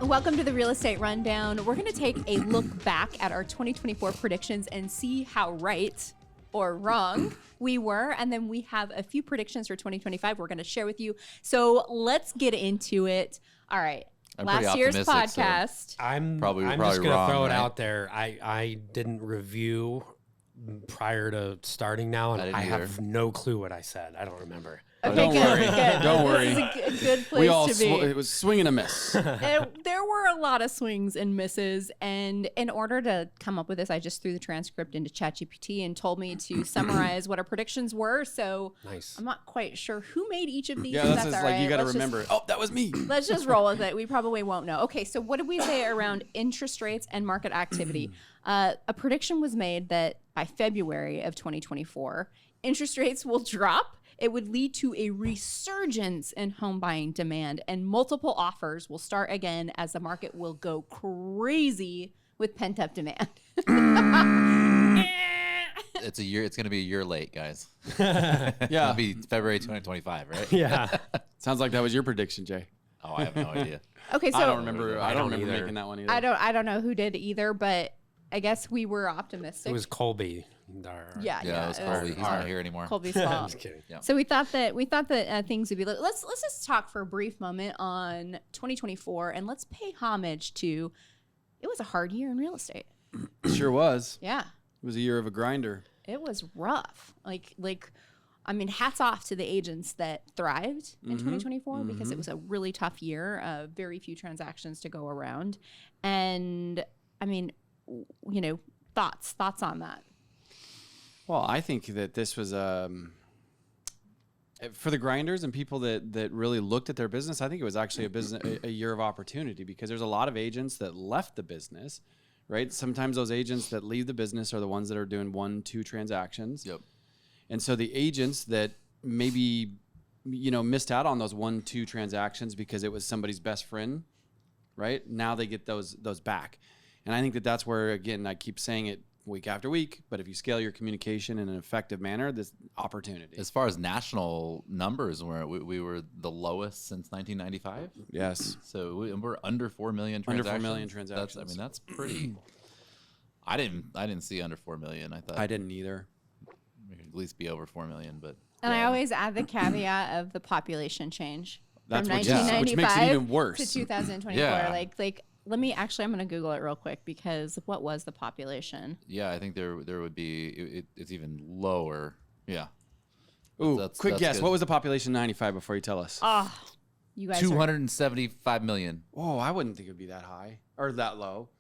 Welcome to the Real Estate Rundown. We're going to take a look back at our 2024 predictions and see how right or wrong we were. And then we have a few predictions for 2025 we're going to share with you. So let's get into it. All right. Last year's podcast. So I'm just going to throw it out there. I didn't review prior to starting now, and I have no clue what I said. I don't remember. Okay, don't worry. Good. Don't worry. This is a good place to be. It was swing and a miss. There were a lot of swings and misses, and in order to come up with this, I just threw the transcript into ChatGPT and told me to summarize what our predictions were. So nice. I'm not quite sure who made each of these. Yeah, that's just like you got to remember. Oh, that was me. Let's just roll with it. We probably won't know. Okay, so what did we say around interest rates and market activity? A prediction was made that by February of 2024, interest rates will drop. It would lead to a resurgence in home buying demand, and multiple offers will start again as the market will go crazy with pent-up demand. It's going to be a year late, guys. Yeah. It'll be February 2025, right? Yeah. Sounds like that was your prediction, Jay. Oh, I have no idea. Okay, so I don't remember either. making that one either. I don't know who did either, but I guess we were optimistic. It was Colby. Yeah, it was Colby. He's not here anymore. Colby's fault. I'm just kidding. Yeah. So we thought that things would be. Let's just talk for a brief moment on 2024, and let's pay homage to. It was a hard year in real estate. Sure was. Yeah. It was a year of a grinder. It was rough. I mean, hats off to the agents that thrived in 2024 because it was a really tough year. Very few transactions to go around, and I mean, thoughts on that. Well, I think that this was for the grinders and people that really looked at their business. I think it was actually a year of opportunity because there's a lot of agents that left the business, right? Sometimes those agents that leave the business are the ones that are doing 1-2 transactions. Yep. And so the agents that maybe missed out on those 1-2 transactions because it was somebody's best friend, right? Now they get those back. And I think that that's where, again, I keep saying it week after week, but if you scale your communication in an effective manner, this opportunity. As far as national numbers, we were the lowest since 1995. Yes. So we're under 4 million transactions. Under 4 million transactions. That's pretty. I didn't see under 4 million. I thought I didn't either. We could at least be over 4 million, but. And I always add the caveat of the population change. That's from which 1995 makes it even worse. to 2024. Yeah. I'm going to Google it real quick because what was the population? Yeah, I think there would be, it's even lower. Yeah. Ooh, quick guess. Good. What was the population in 95 before you tell us? You guys 275 million. Oh, I wouldn't think it would be that high or that low.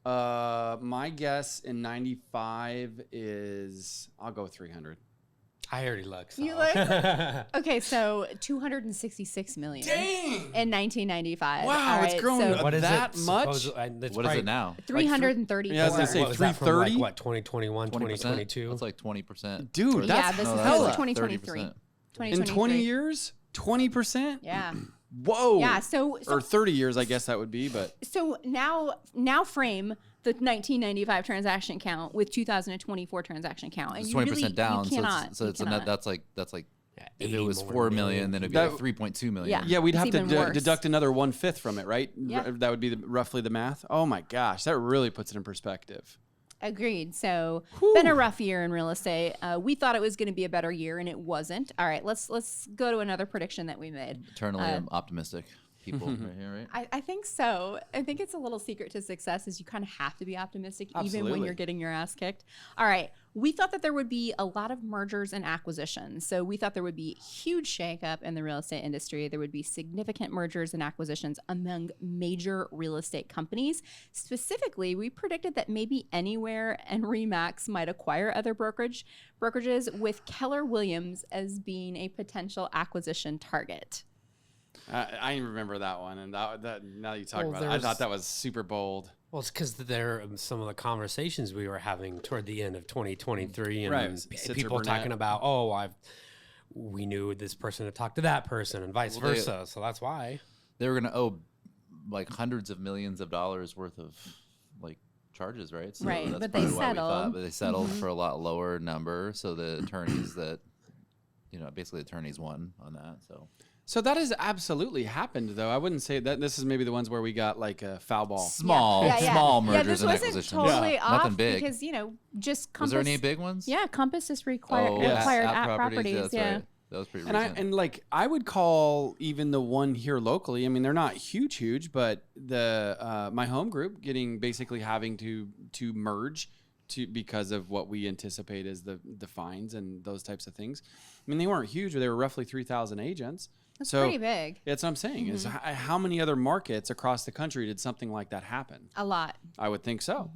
My guess in 95 is, I'll go 300. I already looked. So. You look? Okay, so 266 million. Dang! In 1995. Wow, it's grown that much? What is it now? 334. Yeah, I was going to say 330. What, 2021, 2022? That's like 20%. Dude, that's this is hella. 2023. 2023. In 20 years? 20%? Yeah. Whoa. Yeah, so or 30 years, I guess that would be, but. So now frame the 1995 transaction count with 2024 transaction count. And it's 20% really, down. You cannot, so it's that's like if it was 4 million, then it'd be that, like 3.2 million. Yeah, we'd have to worse. deduct another 1/5 from it, right? Yeah. That would be roughly the math. Oh my gosh, that really puts it in perspective. Agreed. So been a rough year in real estate. We thought it was going to be a better year, and it wasn't. All right, let's go to another prediction that we made. Eternally optimistic people right here, right? I think so. I think it's a little secret to success is you kind of have to be optimistic even when you're getting your ass kicked. All right. We thought that there would be a lot of mergers and acquisitions. So we thought there would be huge shakeup in the real estate industry. There would be significant mergers and acquisitions among major real estate companies. Specifically, we predicted that maybe Anywhere and RE/MAX might acquire other brokerages with Keller Williams as being a potential acquisition target. I remember that one, and that now that you talk about it, I thought that was super bold. Well, it's because there are some of the conversations we were having toward the end of 2023, and right. People talking about, we knew this person had talked to that person, and vice versa. So that's why they were going to owe like hundreds of millions of dollars worth of like charges, right? So right, that's but they settled. But they settled for a lot lower number. So the attorneys that basically attorneys won on that. So that has absolutely happened, though. I wouldn't say that this is maybe the ones where we got like a foul ball. Small mergers and acquisitions. This wasn't totally off nothing big. because just Compass. Was there any big ones? Yeah, Compass is required at properties. Yeah, that's right. That was pretty recent. And I would call even the one here locally. I mean, they're not huge, but the my home group basically having to merge because of what we anticipate as the fines and those types of things. I mean, they weren't huge, but they were roughly 3,000 agents. That's pretty big. That's what I'm saying. Is how many other markets across the country did something like that happen? A lot. I would think so.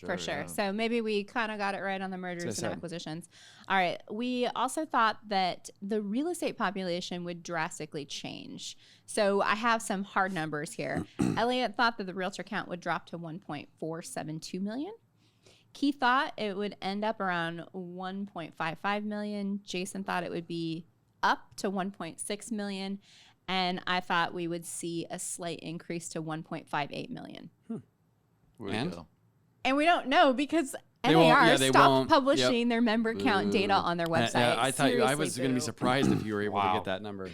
For sure. Yeah. So maybe we kind of got it right on the mergers and acquisitions. All right. We also thought that the real estate population would drastically change. So I have some hard numbers here. Elliot thought that the realtor count would drop to 1.472 million. Keith thought it would end up around 1.55 million. Jason thought it would be up to 1.6 million. And I thought we would see a slight increase to 1.58 million. And we don't know because NAR stopped publishing their member count data on their website. I thought I was going to be surprised if you were able to get that number.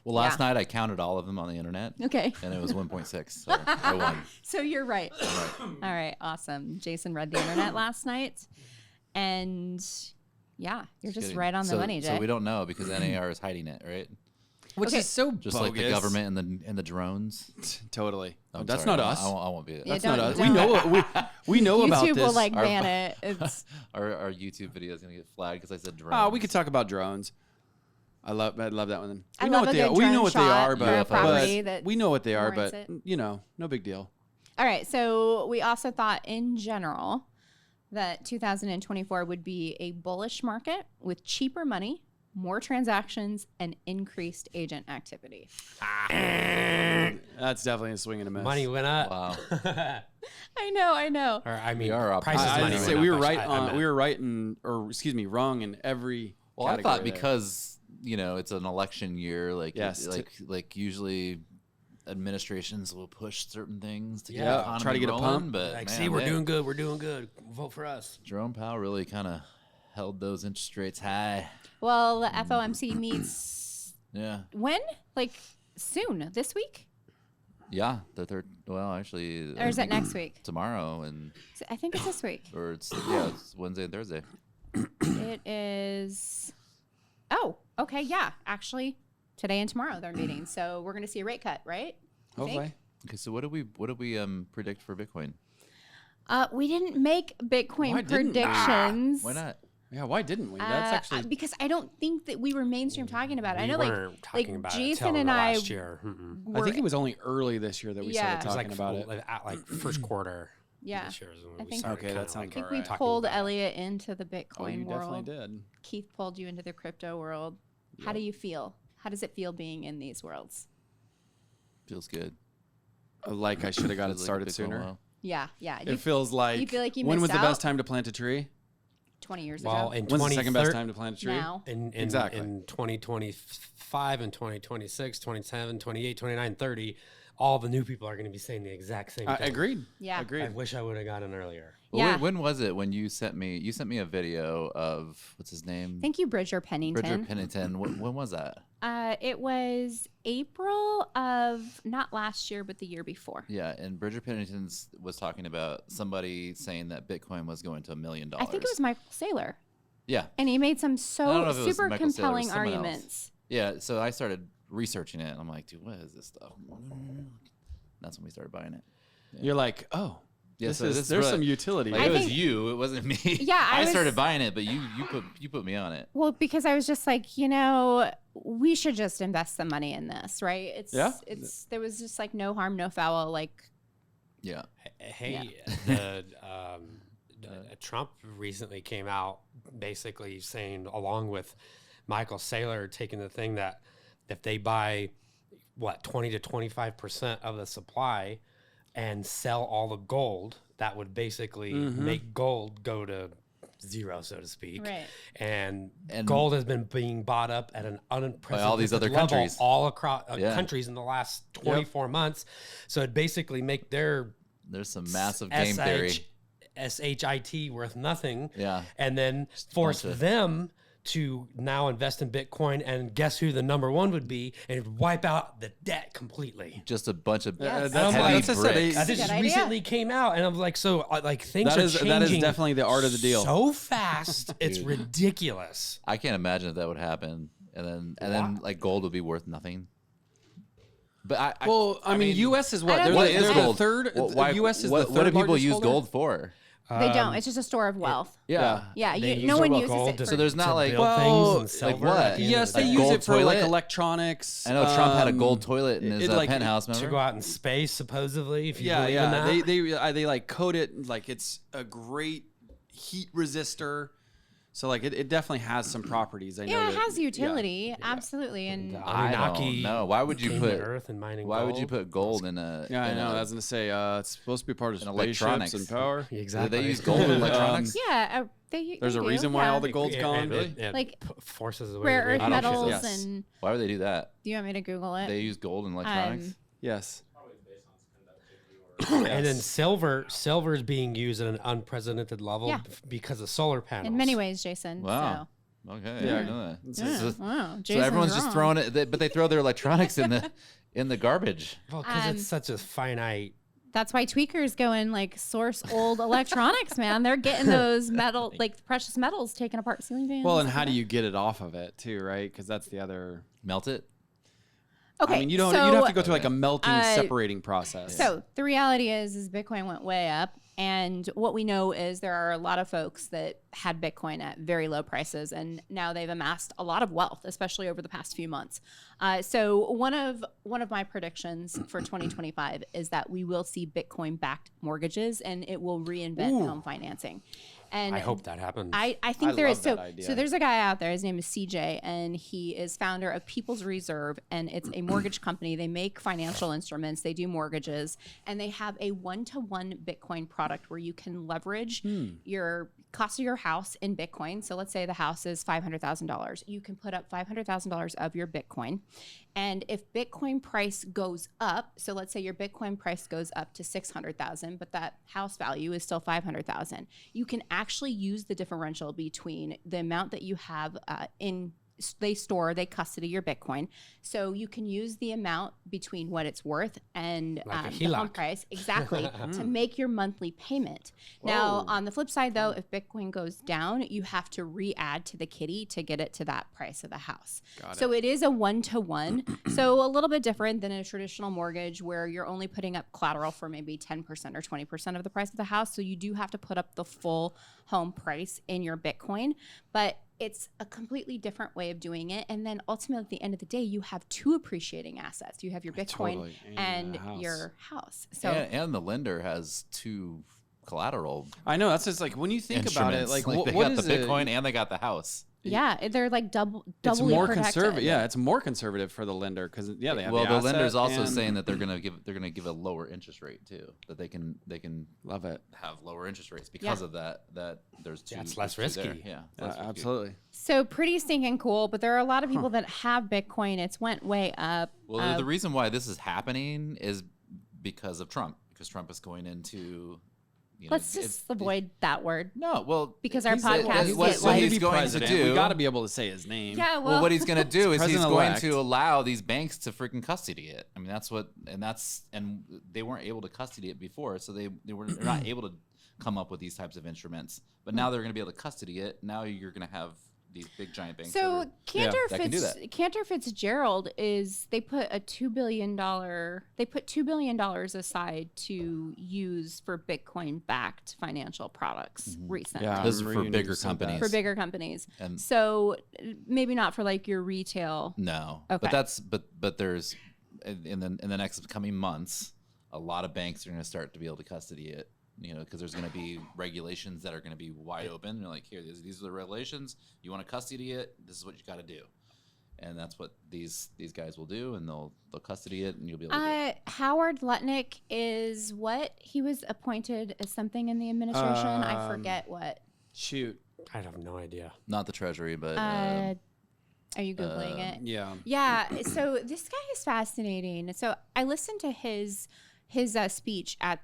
Well, last night I counted all of them on the internet. Okay. And it was 1.6. So I won. So you're right. All right. Awesome. Jason read the internet last night. And you're just right on the money, Jay. So we don't know because NAR is hiding it, right? Which is so just bogus. Like the government and the drones. Totally. That's not us. I won't be it. That's not us. We know about this. YouTube will ban it. It's our YouTube video is gonna get flagged because I said drones. Oh, we could talk about drones. I love that one. We know what they are. We know what they are, but we know what they are, but no big deal. All right. So we also thought in general that 2024 would be a bullish market with cheaper money, more transactions, and increased agent activity. That's definitely a swing and a miss. Money went up. Wow. I know. Or, I mean, prices money. We were wrong in every. Well, I thought because it's an election year, like usually administrations will push certain things to get try to get a pump. But see, we're doing good. We're doing good. Vote for us. Jerome Powell really kind of held those interest rates high. Well, the FOMC meets. When? Like soon? This week? Yeah, the third. Well, actually, or is that next week? Tomorrow and. I think it's this week. Or it's Wednesday and Thursday. It is. Oh, okay, yeah. Actually, today and tomorrow they're meeting, so we're going to see a rate cut, right? Hopefully. Okay, so what do we predict for Bitcoin? We didn't make Bitcoin predictions. Why not? Yeah, why didn't we? That's actually because I don't think that we were mainstream talking about it. I know, talking about Jason it and I. Last year. I think it was only early this year that we started talking about it. Like first quarter. Yeah, this year is when I we think started that sounds I think right. we pulled Elliot into the Bitcoin you world. Definitely did. Keith pulled you into the crypto world. How do you feel? How does it feel being in these worlds? Feels good. Like I should have got it started sooner. Yeah. It feels like. You feel like you missed when was the out? best time to plant a tree? 20 years well, ago. in When's the second best time to plant a tree? Now. Exactly. In 2025 and 2026, 27, 28, 29, 30, all the new people are going to be saying the exact same thing. Agreed. Yeah. Agreed. I wish I would have gotten earlier. Well, when was it when you sent me a video of what's his name? Thank you, Bridger Pennington. Bridger Pennington. When was that? It was April of not last year, but the year before. Yeah, and Bridger Pennington was talking about somebody saying that Bitcoin was going to $1 million. I think it was Michael Saylor. Yeah, and he made some super compelling Saylor, arguments. Yeah, so I started researching it, and I'm like, dude, what is this stuff? That's when we started buying it. Yeah. You're like, oh. Yeah, there's some utility. Like, it was you. It wasn't me. Yeah, I started buying it, but you put me on it. Well, because I was just like, we should just invest some money in this, right? There was just like no harm, no foul. Like, yeah. Hey, Trump recently came out basically saying, along with Michael Saylor, taking the thing that if they buy 20 to 25% of the supply and sell all the gold, that would basically make gold go to zero, so to speak. Right. And gold has been being bought up at an unprecedented by all these other level countries all across countries in the last 24 months. So it basically make there's some massive game theory. SHIT worth nothing. Yeah. And then force them to now invest in Bitcoin, and guess who the number one would be, and it'd wipe out the debt completely. Just a bunch of Yes. heavy bricks. This just recently came out, and I'm like, so like things are changing. That is definitely the art of the deal. So fast, it's ridiculous. I can't imagine that would happen, and then like gold would be worth nothing. But I mean, U.S. is what? What is they're gold? the third. Why, U.S. is what, the third. what do people largest use holder? gold for? They don't. It's just a store of wealth. Yeah. Yeah. They use No one it with uses gold it. to- So there's not to like build things and silver what? at the end Yes, of they the day. use gold it for like toilet? electronics. I know Trump had a gold toilet in his penthouse. to Remember? go out in space, supposedly. If you Yeah, believe in yeah. that. They like coat it like it's a great heat resistor. So like it definitely has some properties. I know Yeah, it that- has utility, absolutely, and I don't know. Why would you came put to Earth and mining Why would gold. you put gold in a? Yeah, I in know. a- I was gonna say it's supposed to be part of in spaceships electronics. and power. Exactly. Do they use gold in electronics? yeah, There's they a do, reason why yeah. all the gold's gone. It Like, forces away rare the earth I don't think so. metals Yes. and. Why would they do that? Do you want me to Google it? They use gold in electronics. Yes. And then silver is being used at an unprecedented level Yeah. because of solar panels. In many ways, Jason. Wow. Okay, I didn't know that. So. Yeah. Wow. So Jason's everyone's just wrong. throwing it, but they throw their electronics in the garbage. Well, because it's such a finite. That's why tweakers go and like source old electronics, man. They're getting those metal, like precious metals, taken apart ceiling fans. Well, and how do you get it off of it too, right? Because that's the other. Melt it. Okay, I mean, you don't. so, You'd have to go through like a melting, separating process. So the reality is Bitcoin went way up, and what we know is there are a lot of folks that had Bitcoin at very low prices, and now they've amassed a lot of wealth, especially over the past few months. So one of my predictions for 2025 is that we will see Bitcoin-backed mortgages, and it will reinvent home financing. And I hope that happens. I think there love is. that idea. So there's a guy out there. His name is CJ, and he is founder of People's Reserve, and it's a mortgage company. They make financial instruments. They do mortgages, and they have a 1-to-1 Bitcoin product where you can leverage your cost of your house in Bitcoin. So let's say the house is $500,000. You can put up $500,000 of your Bitcoin. And if Bitcoin price goes up, so let's say your Bitcoin price goes up to 600,000, but that house value is still 500,000. You can actually use the differential between the amount that you have they custody your Bitcoin. So you can use the amount between what it's worth and Like a the home HELOC. price exactly to make your monthly payment. Now, on the flip side, though, if Bitcoin goes down, you have to re-add to the kitty to get it to that price of the house. So it is a 1-to-1. So a little bit different than a traditional mortgage where you're only putting up collateral for maybe 10% or 20% of the price of the house. So you do have to put up the full home price in your Bitcoin, but it's a completely different way of doing it. And then ultimately at the end of the day, you have two appreciating assets. You have your Bitcoin Totally. and house. your house. So And the lender has two collateral I know that's just like when you think about it, instruments. like they what got is the it? Bitcoin and they got the house. yeah, they're like doubly It's more protected. conservative. Yeah, it's more conservative for the lender because they have Well, the lender's asset also and- saying that they're gonna give a lower interest rate too. That they can love it. have lower interest rates because Yeah. of that. There's two. Yeah, it's less there's two there. risky. Yeah, it's less risky. Absolutely. So pretty stinking cool, but there are a lot of people that have Bitcoin. It's went way up. Well, the reason why this is happening is because of Trump. Because Trump is going into. Let's just avoid that word. No, well, Because our he's- podcast what gets like- he's going to do. We got to be able to say his name. Yeah, Well, what he's going to do is he's going President-elect. to allow these banks to freaking custody it. I mean, and they weren't able to custody it before, so they're not able to come up with these types of instruments. But now they're going to be able to custody it. Now you're going to have these big giant banks. So that Cantor, that can do that. Cantor Fitzgerald they put $2 billion aside to use for Bitcoin backed financial products recently. Yeah, This is I for remember you bigger said that. companies. For bigger companies. And- So maybe not for like your retail. No, Okay. but there's in the next coming months, a lot of banks are going to start to be able to custody it. Because there's going to be regulations that are going to be wide open. You're like, here, these are the regulations. You want to custody it? This is what you got to do, and that's what these guys will do, and they'll custody it, and you'll be able to. Do it. Howard Lutnick is what? He was appointed as something in the administration. I forget what. Shoot. I have no idea. Not the Treasury, but Are you Googling it? Yeah. Yeah. So this guy is fascinating. So I listened to his speech at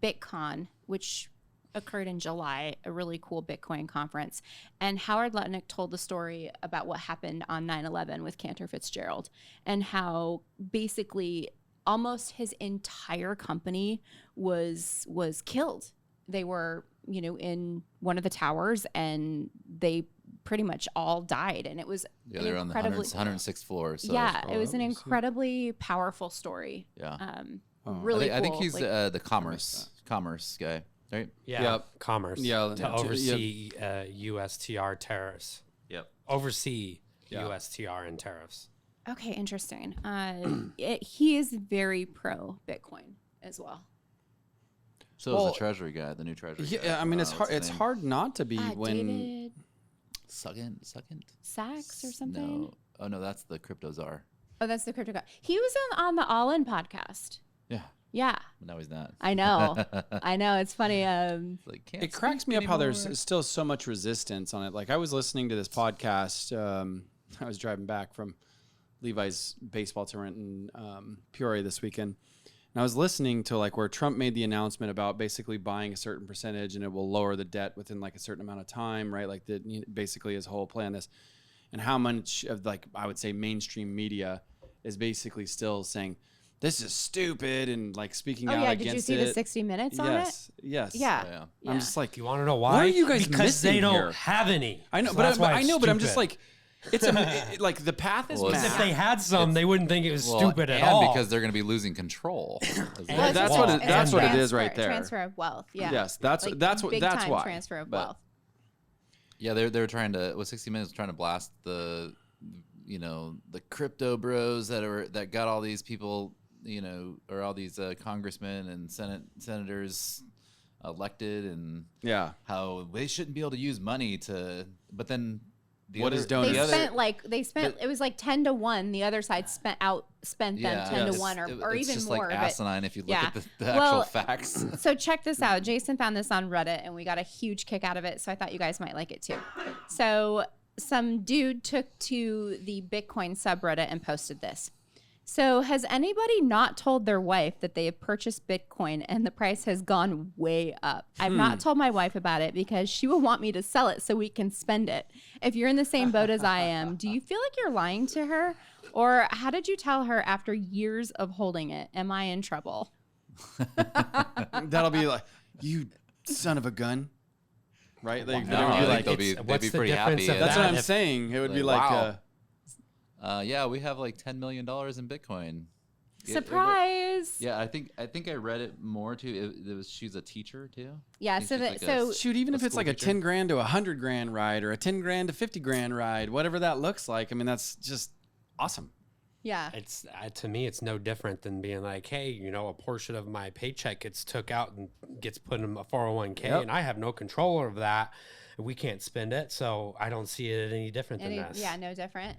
BitCon, which occurred in July, a really cool Bitcoin conference. And Howard Lutnick told the story about what happened on 9/11 with Cantor Fitzgerald and how basically almost his entire company was killed. They were, in one of the towers, and they pretty much all died. And it was they were on the 106th floor. So it was an incredibly powerful story. Yeah. Really I think cool. he's the commerce guy, right? Yeah. Yep. Commerce. Yeah. To oversee USTR tariffs. Yep. Oversee USTR and tariffs. Okay, interesting. He is very pro Bitcoin as well. So is the Treasury guy, the new Treasury guy. Yeah, I mean, it's hard not to be when David Second Sachs or something. No. Oh no, that's the crypto czar. Oh, that's the crypto guy. He was on the All In podcast. Yeah. Yeah. But now he's not. I know. I know. It's funny. It's like, can't it cracks me up how there's still so much resistance on it. Like I was listening to this podcast. I was driving back from Levi's baseball tournament in Peoria this weekend. And I was listening to like where Trump made the announcement about basically buying a certain percentage and it will lower the debt within like a certain amount of time, right? Like basically his whole plan this, and how much of like I would say mainstream media is basically still saying this is stupid and like speaking out against it. Did you see the 60 Minutes on it? Yes. Yeah. Oh, yeah. I'm just like, You want to know why? What are you guys because missing they don't here? have any. I know, So but that's why I'm just stupid. like, it's like the path is Well, math. If they had some, they wouldn't think it was stupid at and all. because they're going to be losing control. Well, that's what it- It's that's a what it is transfer- right there. Transfer of wealth. Yeah. Yes, that's Like, that's what big that's time why. transfer of But- wealth. Yeah, they're trying to. 60 Minutes was trying to blast the crypto bros that got all these people, or all these congressmen and senators elected, and Yeah. how they shouldn't be able to use money to. But then What is donor? They spent it was like 10 to 1. The other side spent them 10 it's- to 1 or it's even just more. like asinine if you look at the Well, actual facts. So check this out. Jason found this on Reddit and we got a huge kick out of it. So I thought you guys might like it too. So some dude took to the Bitcoin subreddit and posted this. So has anybody not told their wife that they have purchased Bitcoin and the price has gone way up? I've not told my wife about it because she will want me to sell it so we can spend it. If you're in the same boat as I am, do you feel like you're lying to her? Or how did you tell her after years of holding it? Am I in trouble? That'll be like, you son of a gun, right? Like, No, I think they'd be what's the pretty difference happy. of that's that what I'm if- saying. It would be Like, like, wow. Yeah, we have like $10 million in Bitcoin. Surprise! Yeah, I think I read it more too. She's a teacher too. Yeah, I think so she's that like a- shoot, even a if it's school like a teacher. 10 grand to $100 grand ride or a 10 grand to 50 grand ride, whatever that looks like. I mean, that's just awesome. yeah. It's to me, it's no different than being like, hey, a portion of my paycheck gets took out and gets put in a 401k, Yep. and I have no control over that. We can't spend it, so I don't see it any different than this. Yeah, no different.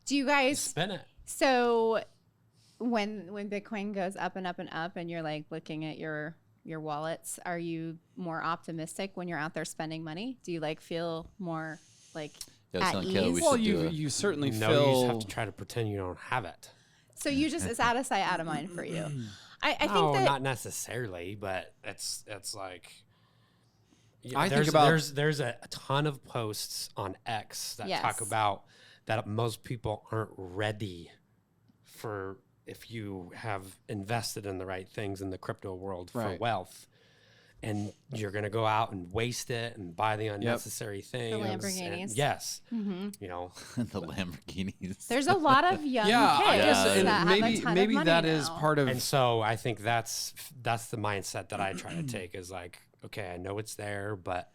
Do you guys Spend it. So when Bitcoin goes up and up and up and you're like looking at your wallets, are you more optimistic when you're out there spending money? Do you like feel more like Yeah, I was at telling Kayla we ease? Well, should do you certainly No, feel. you just have to try to pretend you don't have it. So you just it's out of sight, out of mind for you. I think No, that not necessarily, but it's like. I think about- there's a ton of posts on X that Yes. talk about that most people aren't ready for if you have invested in the right things in the crypto world for Right. wealth, and you're going to go out and waste it and buy the unnecessary things. Lamborghinis. And yes, Mhm. the Lamborghinis. there's a lot of young Yeah, I kids guess that and have a maybe ton maybe of money that is now. part of. and so I think that's the mindset that I try to take is like, okay, I know it's there, but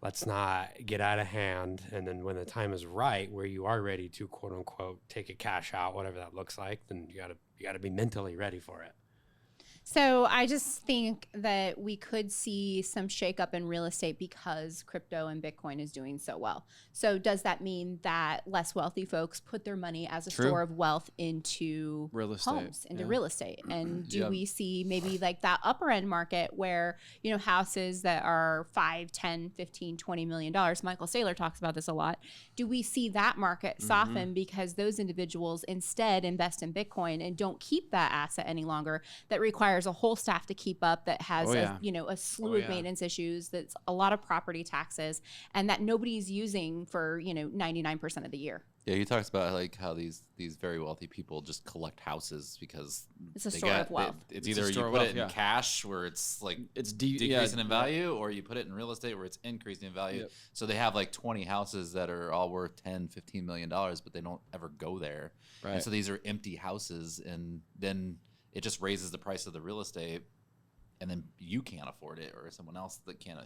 let's not get out of hand. And then when the time is right, where you are ready to quote unquote take a cash out, whatever that looks like, then you gotta be mentally ready for it. So I just think that we could see some shakeup in real estate because crypto and Bitcoin is doing so well. So does that mean that less wealthy folks put their money as a True. store of wealth into Real estate, homes, into yeah. real estate? And do Yeah. we see maybe like that upper end market where, houses that are 5, 10, 15, $20 million? Michael Saylor talks about this a lot. Do we see that market soften because those individuals instead invest in Bitcoin and don't keep that asset any longer that requires requires a whole staff to keep up, that has a slew of maintenance issues, that's a lot of property taxes, and that nobody's using for 99% of the year. Yeah, he talks about like how these very wealthy people just collect houses because it's a store of wealth. It's either you put it in cash where it's like it's decreasing in value, or you put it in real estate where it's increasing in value. Yep. So they have like 20 houses that are all worth $10-15 million, but they don't ever go there. Right. And so these are empty houses, and then it just raises the price of the real estate, and then you can't afford it, or someone else that can't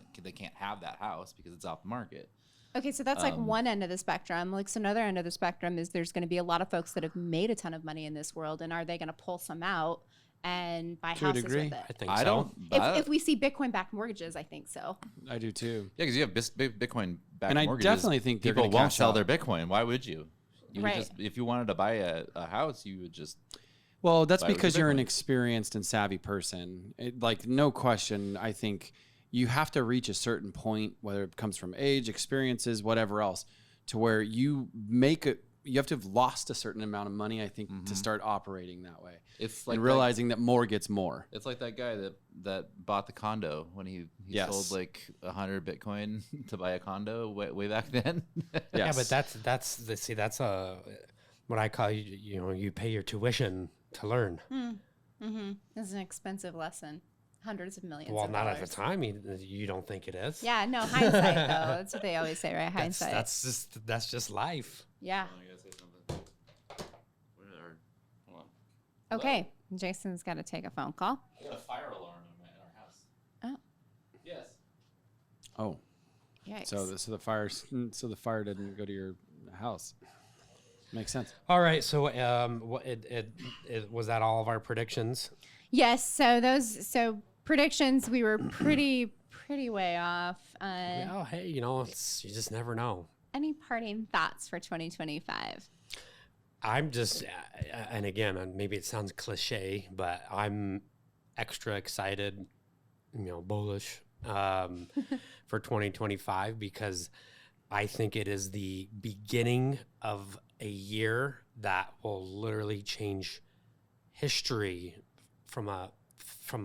have that house because it's off the market. Okay, so that's like one end of the spectrum. Like, so another end of the spectrum is there's going to be a lot of folks that have made a ton of money in this world, and are they going to pull some out and buy houses with it? I think so. If we see Bitcoin-backed mortgages, I think so. I do too. Yeah, because you have Bitcoin-backed mortgages. And I definitely think people won't sell their Bitcoin. Why would you? Right. If you wanted to buy a house, you would just... Well, that's because you're an experienced and savvy person. Like, no question, I think... You have to reach a certain point, whether it comes from age, experiences, whatever else, to where you have to have lost a certain amount of money, I think, to start operating that way. It's like realizing that more gets more. It's like that guy that bought the condo when he sold like 100 Bitcoin to buy a condo way back then. Yes. Yeah, but that's what I call you pay your tuition to learn. It's an expensive lesson. Hundreds of millions. Well, of not dollars. at the time. You don't think it is. Yeah, no, hindsight though. That's what they always say, right? Hindsight. That's just life. Yeah. Okay, Jason's got to take a phone call. I got a fire alarm in our house. Oh. Yes. Oh. Yikes. So the fire didn't go to your house. Makes sense. All right. So was that all of our predictions? Yes. So predictions, we were pretty way off. Well, hey, you just never know. Any parting thoughts for 2025? I'm just, and again, maybe it sounds cliche, but I'm extra excited, bullish for 2025, because I think it is the beginning of a year that will literally change history from a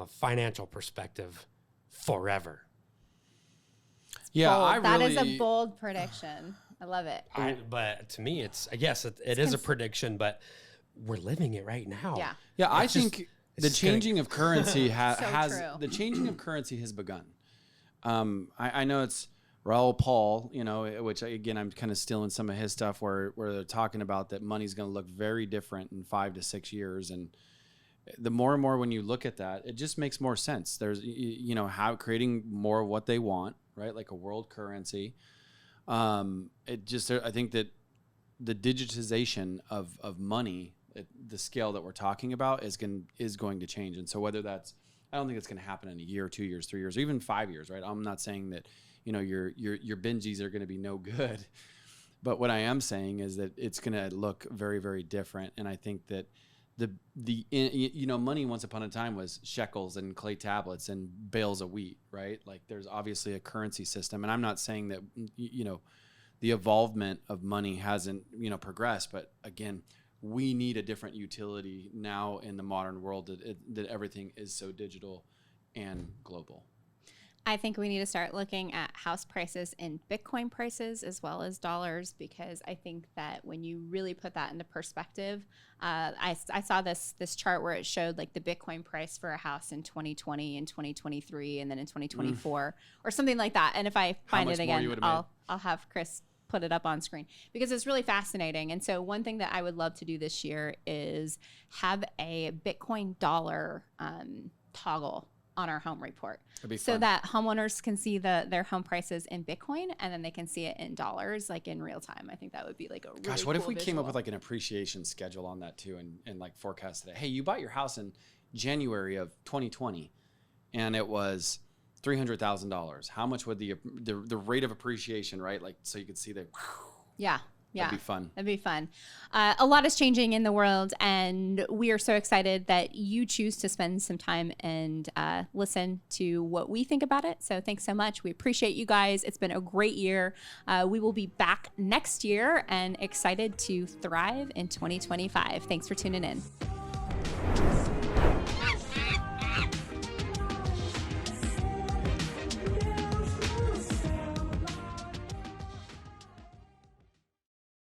financial perspective forever. Yeah, bold. That is a bold prediction. I love it. But to me, it is a prediction, but we're living it right now. Yeah. Yeah, I think the changing of currency the changing of currency has begun. I know it's Raoul Paul, which again, I'm kind of stealing some of his stuff where they're talking about that money's going to look very different in 5 to 6 years. And the more and more when you look at that, it just makes more sense. There's, how creating more of what they want, right? Like a world currency. I think that the digitization of money, the scale that we're talking about is going to change. And so whether that's, I don't think it's going to happen in a year, 2 years, 3 years, or even 5 years, right? I'm not saying that, your Benjis are going to be no good, but what I am saying is that it's going to look very, very different. And I think that money once upon a time was shekels and clay tablets and bales of wheat, right? Like there's obviously a currency system, and I'm not saying that, the evolvement of money hasn't, progressed, but again, we need a different utility now in the modern world that everything is so digital and global. I think we need to start looking at house prices in Bitcoin prices as well as dollars, because I think that when you really put that into perspective, I saw this chart where it showed like the Bitcoin price for a house in 2020 and 2023 and then in 2024 or something like that. And if I find it again, I'll have Chris put it up on screen, because it's really fascinating. And so one thing that I would love to do this year is have a Bitcoin dollar toggle on our home report, so that homeowners can see their home prices in Bitcoin, and then they can see it in dollars, like in real time. I think that would be like a really Gosh, what cool if we visual. came up with like an appreciation schedule on that too, and like forecasted it? Hey, you bought your house in January of 2020, and it was $300,000. How much would the rate of appreciation, right? Like, so you could see that. Yeah. Yeah. That'd be fun. That'd be fun. A lot is changing in the world, and we are so excited that you choose to spend some time and listen to what we think about it. So thanks so much. We appreciate you guys. It's been a great year. We will be back next year and excited to thrive in 2025. Thanks for tuning in.